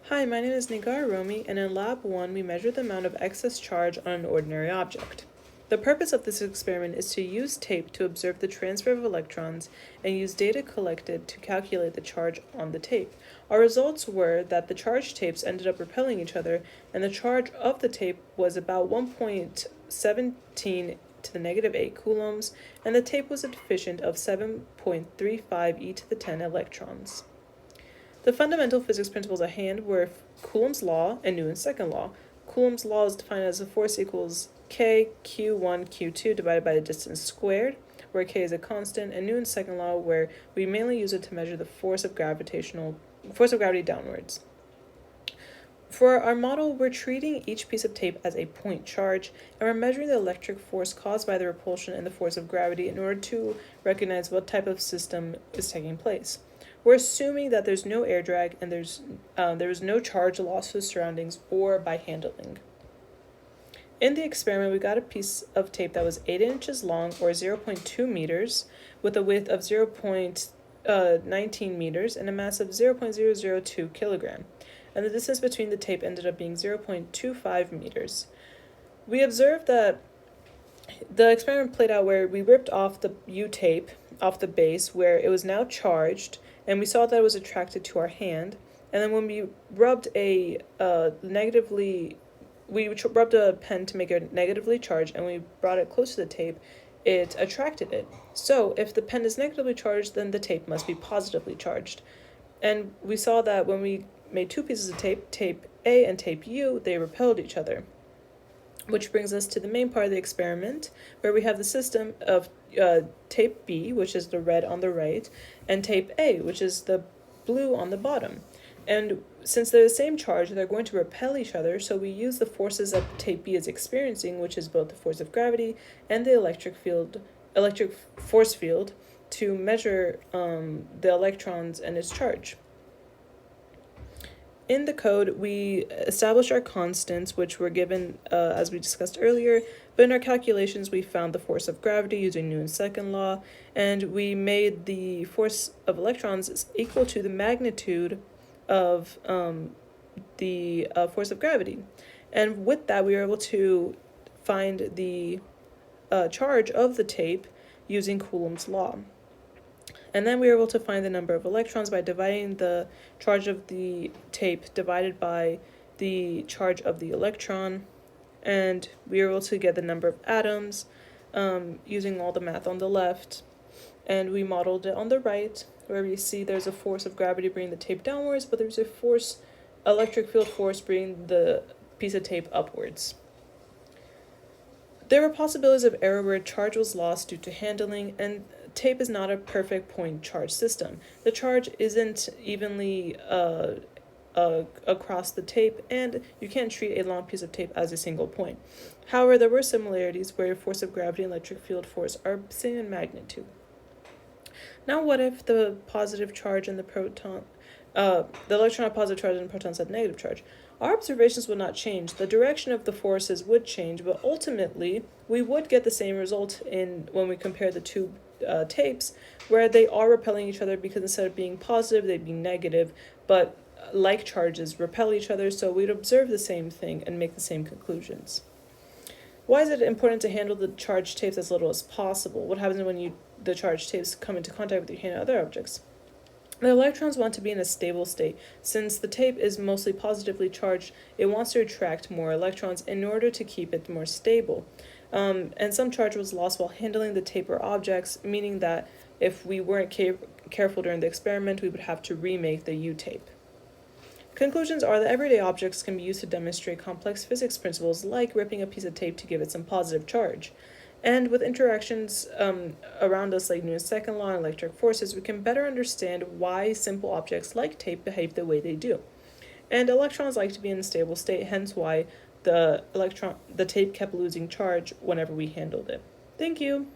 Hi, my name is Nigar Romi, and in Lab 1 we measured the amount of excess charge on an ordinary object. The purpose of this experiment is to use tape to observe the transfer of electrons and use data collected to calculate the charge on the tape. Our results were that the charged tapes ended up repelling each other, and the charge of the tape was about 1.17 to the negative 8 coulombs, and the tape was a deficient of 7.35 e to the 10 electrons. The fundamental physics principles at hand were Coulomb's law and Newton's second law. Coulomb's law is defined as a force equals k q1 q2 divided by the distance squared, where k is a constant, and Newton's second law, where we mainly use it to measure the force of gravity downwards. For our model, we're treating each piece of tape as a point charge, and we're measuring the electric force caused by the repulsion and the force of gravity in order to recognize what type of system is taking place. We're assuming that there's no air drag and there was no charge lost to the surroundings or by handling. In the experiment, we got a piece of tape that was 8 inches long, or 0.2 meters, with a width of 0.19 meters and a mass of 0.002 kilogram. And the distance between the tape ended up being 0.25 meters. We observed that the experiment played out where we ripped off the U-tape off the base, where it was now charged, and we saw that it was attracted to our hand. And then when we rubbed rubbed a pen to make it negatively charged, and we brought it close to the tape, it attracted it. So if the pen is negatively charged, then the tape must be positively charged. And we saw that when we made two pieces of tape, tape A and tape U, they repelled each other. Which brings us to the main part of the experiment, where we have the system of tape B, which is the red on the right, and tape A, which is the blue on the bottom. And since they're the same charge, they're going to repel each other, so we use the forces that tape B is experiencing, which is both the force of gravity and the electric force field, to measure the electrons and its charge. In the code, we established our constants, which were given as we discussed earlier, but in our calculations, we found the force of gravity using Newton's second law, and we made the force of electrons equal to the magnitude of the force of gravity. And with that, we were able to find the charge of the tape using Coulomb's law. And then we were able to find the number of electrons by dividing the charge of the tape divided by the charge of the electron. And we were able to get the number of atoms using all the math on the left. And we modeled it on the right, where we see there's a force of gravity bringing the tape downwards, but there's a electric field force bringing the piece of tape upwards. There were possibilities of error where charge was lost due to handling, and tape is not a perfect point charge system. The charge isn't evenly across the tape, and you can't treat a long piece of tape as a single point. However, there were similarities where force of gravity and electric field force are same in magnitude. Now, what if the positive charge and the electron had positive charge and the protons had negative charge? Our observations would not change. The direction of the forces would change, but ultimately, we would get the same result when we compare the two tapes, where they are repelling each other, because instead of being positive, they'd be negative, but like charges repel each other, so we'd observe the same thing and make the same conclusions. Why is it important to handle the charged tapes as little as possible? What happens when the charged tapes come into contact with your hand and other objects? The electrons want to be in a stable state. Since the tape is mostly positively charged, it wants to attract more electrons in order to keep it more stable. And some charge was lost while handling the tape or objects, meaning that if we weren't careful during the experiment, we would have to remake the U-tape. Conclusions are that everyday objects can be used to demonstrate complex physics principles, like ripping a piece of tape to give it some positive charge. And with interactions around us, like Newton's second law and electric forces, we can better understand why simple objects like tape behave the way they do. And electrons like to be in a stable state, hence why the tape kept losing charge whenever we handled it. Thank you.